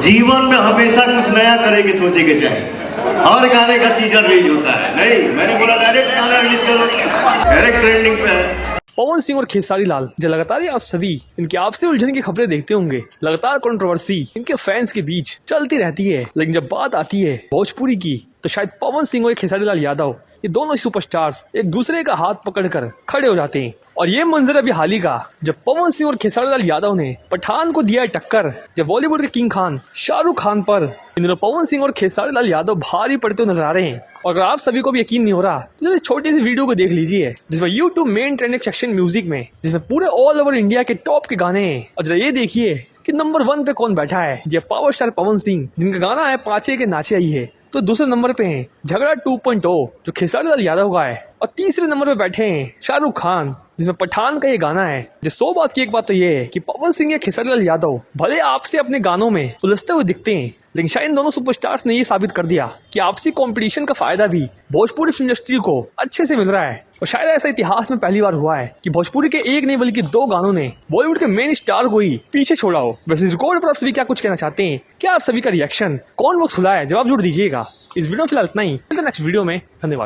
जीवन में हमेशा कुछ नया करे के सोचे के चाहिए। हर गाने का टीजर रिलीज होता है, नहीं मैंने बोला डायरेक्ट गाना रिलीज करो, डायरेक्ट ट्रेंडिंग पे है। पवन सिंह और खेसारी लाल जो लगातार ही आप सभी इनके आपसी उलझन की खबरें देखते होंगे। लगातार कंट्रोवर्सी इनके फैंस के बीच चलती रहती है, लेकिन जब बात आती है भोजपुरी की तो शायद पवन सिंह और खेसारी लाल यादव ये दोनों सुपरस्टार्स एक दूसरे का हाथ पकड़कर खड़े हो जाते हैं। और ये मंजर अभी हाल ही का जब पवन सिंह और खेसारी लाल यादव ने पठान को दिया टक्कर, जब बॉलीवुड के किंग खान शाहरुख खान पर इन दोनों पवन सिंह और खेसारी लाल यादव भारी पड़ते हुए नजर आ रहे हैं। और अगर आप सभी को भी यकीन नहीं हो रहा तो इस छोटी सी वीडियो को देख लीजिए जिसमें YouTube main trending section music में, जिसमें पूरे ऑल ओवर इंडिया के टॉप के गाने हैं। और जरा ये देखिए कि नंबर 1 पे कौन बैठा है। ये पावर स्टार पवन सिंह जिनका गाना है पाचे के नाचे आई है, तो दूसरे नंबर पे हैं झगड़ा 2.0 जो खेसारी लाल यादव का है, और तीसरे नंबर पे बैठे हैं शाहरुख खान जिसमें पठान का ये गाना है। जो 100 बात की एक बात तो ये है कि पवन सिंह या खेसारी लाल यादव भले आपसे अपने गानों में उलझते हुए दिखते हैं, लेकिन शायद इन दोनों सुपरस्टार्स ने ये साबित कर दिया कि आपसी कंपटीशन का फायदा भी भोजपुरी फिल्म इंडस्ट्री को अच्छे से मिल रहा है। और शायद ऐसा इतिहास में पहली बार हुआ है कि भोजपुरी के एक नहीं बल्कि 2 गानों ने बॉलीवुड के मेन स्टार को ही पीछे छोड़ा हो। वैसे इस रिकॉर्ड पर आप सभी क्या कुछ कहना चाहते हैं? क्या आप सभी का रिएक्शन कौन लोग सुना है? जवाब जरूर दीजिएगा। इस वीडियो में फिलहाल इतना ही, नेक्स्ट वीडियो में। धन्यवाद।